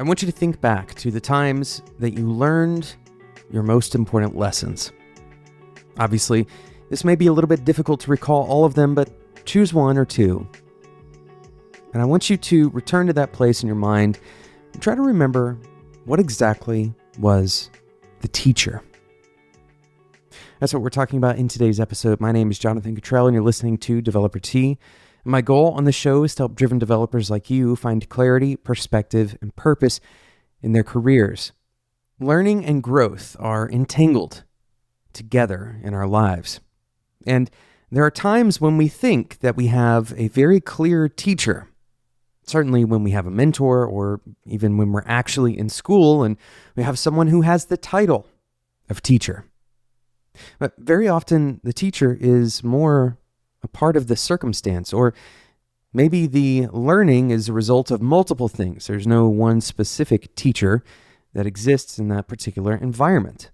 I want you to think back to the times that you learned your most important lessons. Obviously, this may be a little bit difficult to recall all of them, but choose one or two. And I want you to return to that place in your mind and try to remember what exactly was the teacher. That's what we're talking about in today's episode. My name is Jonathan Cottrell, and you're listening to Developer T. And my goal on the show is to help driven developers like you find clarity, perspective, and purpose in their careers. Learning and growth are entangled together in our lives. And there are times when we think that we have a very clear teacher. Certainly when we have a mentor, or even when we're actually in school and we have someone who has the title of teacher. But very often the teacher is more a part of the circumstance, or maybe the learning is a result of multiple things. There's no one specific teacher that exists in that particular environment.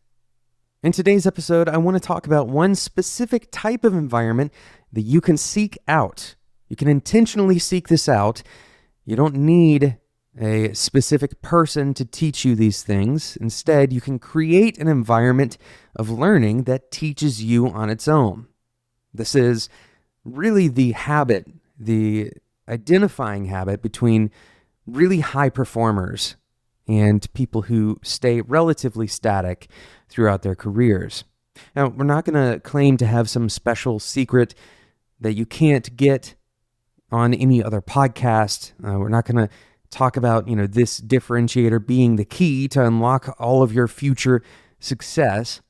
In today's episode, I want to talk about one specific type of environment that you can seek out. You can intentionally seek this out. You don't need a specific person to teach you these things. Instead, you can create an environment of learning that teaches you on its own. This is really the habit, the identifying habit between really high performers and people who stay relatively static throughout their careers. Now, we're not going to claim to have some special secret that you can't get on any other podcast. We're not going to talk about, this differentiator being the key to unlock all of your future success.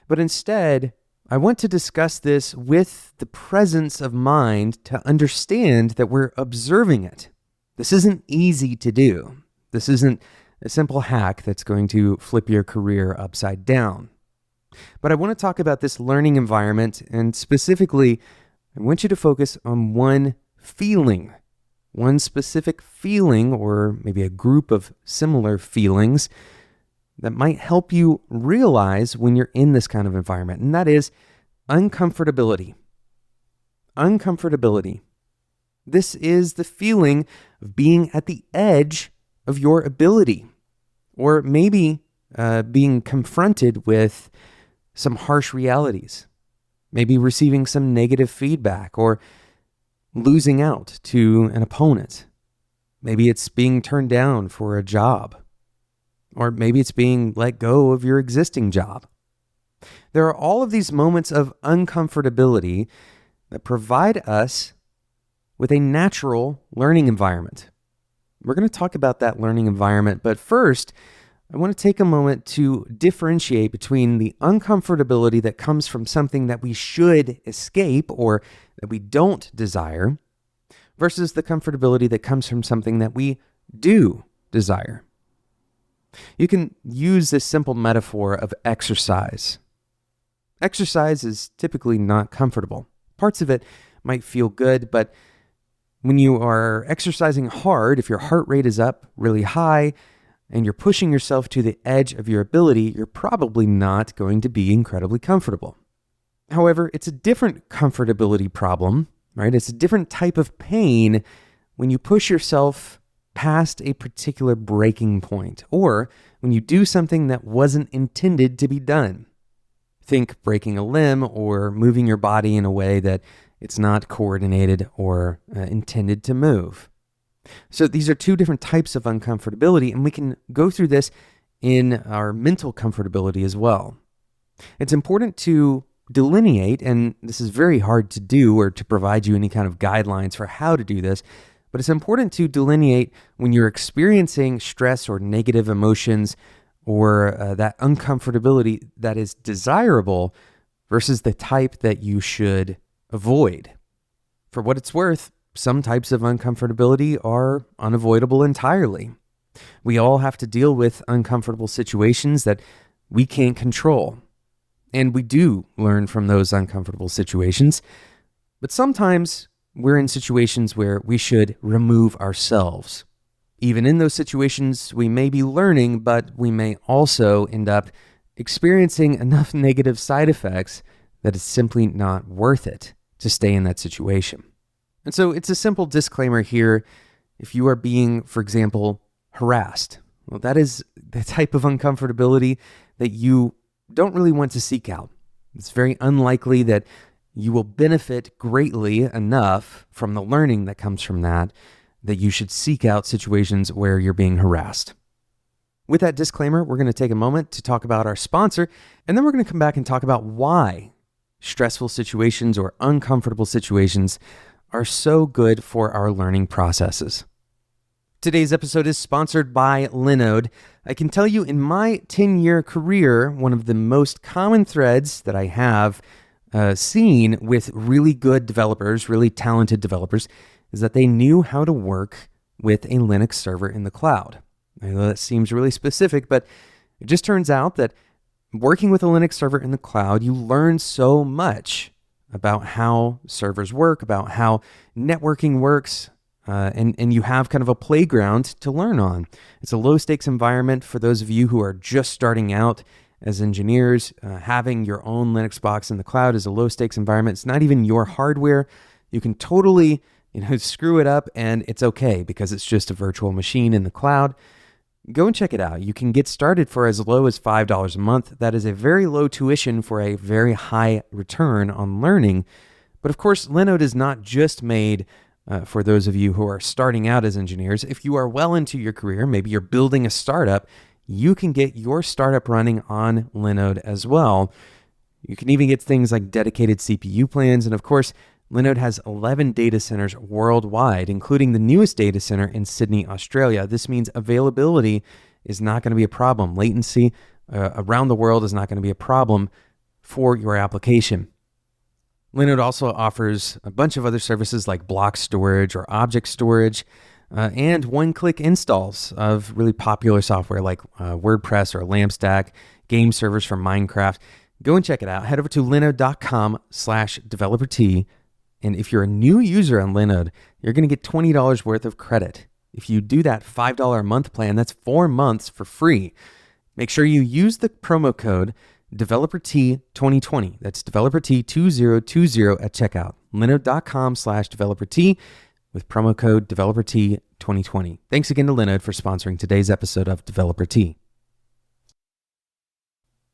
But instead, I want to discuss this with the presence of mind to understand that we're observing it. This isn't easy to do. This isn't a simple hack that's going to flip your career upside down. But I want to talk about this learning environment, and specifically, I want you to focus on one feeling, one specific feeling, or maybe a group of similar feelings that might help you realize when you're in this kind of environment, and that is uncomfortability. Uncomfortability. This is the feeling of being at the edge of your ability, or maybe being confronted with some harsh realities, maybe receiving some negative feedback, or losing out to an opponent. Maybe it's being turned down for a job, or maybe it's being let go of your existing job. There are all of these moments of uncomfortability that provide us with a natural learning environment. We're going to talk about that learning environment, but first, I want to take a moment to differentiate between the uncomfortability that comes from something that we should escape or that we don't desire versus the comfortability that comes from something that we do desire. You can use this simple metaphor of exercise. Exercise is typically not comfortable. Parts of it might feel good, but when you are exercising hard, if your heart rate is up really high and you're pushing yourself to the edge of your ability, you're probably not going to be incredibly comfortable. However, it's a different comfortability problem, right? It's a different type of pain when you push yourself past a particular breaking point, or when you do something that wasn't intended to be done. Think breaking a limb or moving your body in a way that it's not coordinated or intended to move. So these are two different types of uncomfortability, and we can go through this in our mental comfortability as well. It's important to delineate, and this is very hard to do or to provide you any kind of guidelines for how to do this, but it's important to delineate when you're experiencing stress or negative emotions or that uncomfortability that is desirable versus the type that you should avoid. For what it's worth, some types of uncomfortability are unavoidable entirely. We all have to deal with uncomfortable situations that we can't control. And we do learn from those uncomfortable situations. But sometimes we're in situations where we should remove ourselves. Even in those situations, we may be learning, but we may also end up experiencing enough negative side effects that it's simply not worth it to stay in that situation. And so it's a simple disclaimer here. If you are being, for example, harassed, Well, that is the type of uncomfortability that you don't really want to seek out. It's very unlikely that you will benefit greatly enough from the learning that comes from that you should seek out situations where you're being harassed. With that disclaimer, we're going to take a moment to talk about our sponsor, and then we're going to come back and talk about why stressful situations or uncomfortable situations are so good for our learning processes. Today's episode is sponsored by Linode. I can tell you in my 10-year career, one of the most common threads that I have seen with really good developers, really talented developers, is that they knew how to work with a Linux server in the cloud. I know that seems really specific, but it just turns out that working with a Linux server in the cloud, you learn so much about how servers work, about how networking works, and you have kind of a playground to learn on. It's a low-stakes environment for those of you who are just starting out as engineers. Having your own Linux box in the cloud is a low-stakes environment. It's not even your hardware. You can totally screw it up, and it's okay because it's just a virtual machine in the cloud. Go and check it out. You can get started for as low as $5 a month. That is a very low tuition for a very high return on learning. But of course, Linode is not just made for those of you who are starting out as engineers. If you are well into your career, maybe you're building a startup, you can get your startup running on Linode as well. You can even get things like dedicated CPU plans. And of course, Linode has 11 data centers worldwide, including the newest data center in Sydney, Australia. This means availability is not going to be a problem. Latency around the world is not going to be a problem for your application. Linode also offers a bunch of other services like block storage or object storage, and one-click installs of really popular software like WordPress or LampStack, game servers for Minecraft. Go and check it out. Head over to linode.com/developer-t. And if you're a new user on Linode, you're going to get $20 worth of credit. If you do that $5 a month plan, that's 4 months for free. Make sure you use the promo code DeveloperT2020. That's DeveloperT2020 at checkout. Linode.com/developer-t with promo code DeveloperT2020. Thanks again to Linode for sponsoring today's episode of Developer T.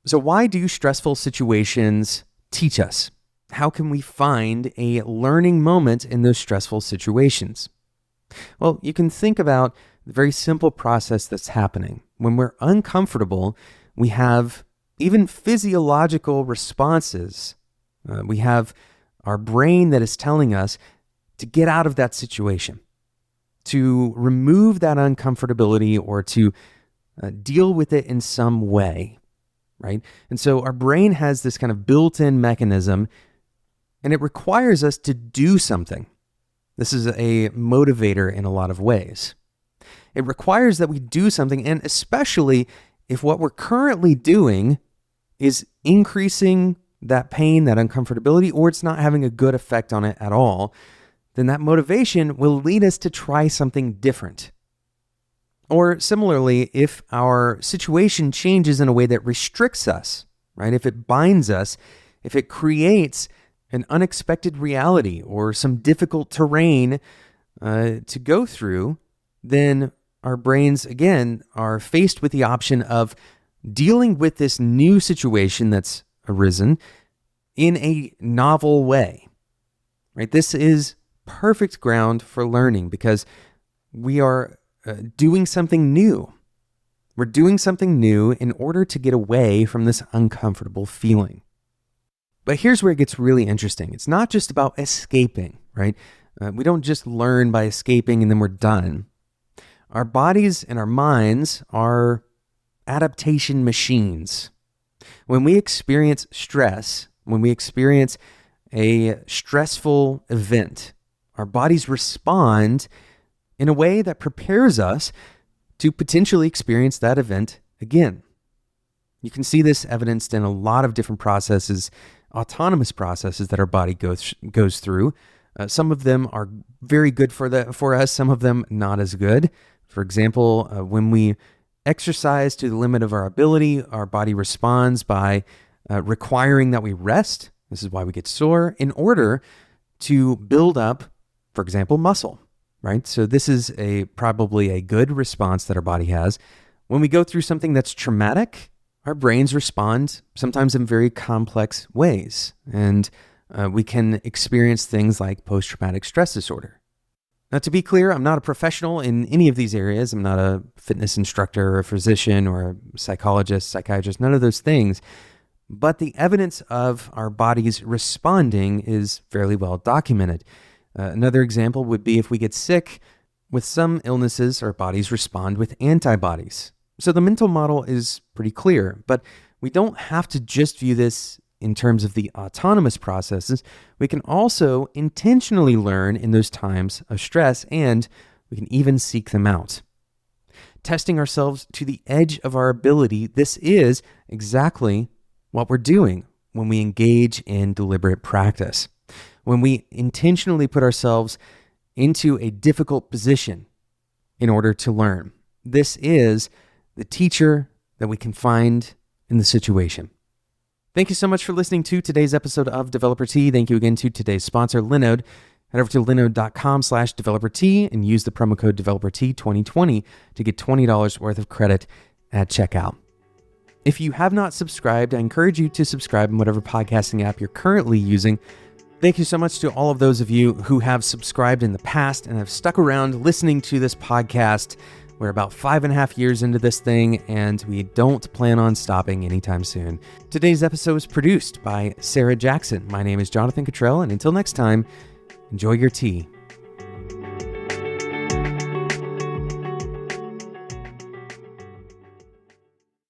So why do stressful situations teach us? How can we find a learning moment in those stressful situations? Well, you can think about the very simple process that's happening. When we're uncomfortable, we have even physiological responses. We have our brain that is telling us to get out of that situation, to remove that uncomfortability or to deal with it in some way, right? And so our brain has this kind of built-in mechanism, and it requires us to do something. This is a motivator in a lot of ways. It requires that we do something, and especially if what we're currently doing is increasing that pain, that uncomfortability, or it's not having a good effect on it at all, then that motivation will lead us to try something different. Or similarly, if our situation changes in a way that restricts us, right? If it binds us, if it creates an unexpected reality or some difficult terrain to go through, then our brains, again, are faced with the option of dealing with this new situation that's arisen in a novel way, right? This is perfect ground for learning because we are doing something new. We're doing something new in order to get away from this uncomfortable feeling. But here's where it gets really interesting. It's not just about escaping, right? We don't just learn by escaping and then we're done. Our bodies and our minds are adaptation machines. When we experience stress, when we experience a stressful event, our bodies respond in a way that prepares us to potentially experience that event again. You can see this evidenced in a lot of different processes, autonomous processes that our body goes through. Some of them are very good for us, some of them not as good. For example, when we exercise to the limit of our ability, our body responds by requiring that we rest. This is why we get sore, in order to build up, for example, muscle, right? So this is probably a good response that our body has. When we go through something that's traumatic, our brains respond sometimes in very complex ways, and we can experience things like post-traumatic stress disorder. Now, to be clear, I'm not a professional in any of these areas. I'm not a fitness instructor or a physician or a psychologist, psychiatrist, none of those things. But the evidence of our bodies responding is fairly well documented. Another example would be if we get sick, with some illnesses, our bodies respond with antibodies. So the mental model is pretty clear, but we don't have to just view this in terms of the autonomous processes. We can also intentionally learn in those times of stress, and we can even seek them out. Testing ourselves to the edge of our ability, this is exactly what we're doing when we engage in deliberate practice. When we intentionally put ourselves into a difficult position in order to learn. This is the teacher that we can find in the situation. Thank you so much for listening to today's episode of Developer Tea. Thank you again to today's sponsor, Linode. Head over to linode.com/developertea and use the promo code DeveloperT2020 to get $20 worth of credit at checkout. If you have not subscribed, I encourage you to subscribe in whatever podcasting app you're currently using. Thank you so much to all of those of you who have subscribed in the past and have stuck around listening to this podcast. We're about 5.5 years into this thing, and we don't plan on stopping anytime soon. Today's episode was produced by Sarah Jackson. My name is Jonathan Cottrell, and until next time, enjoy your tea.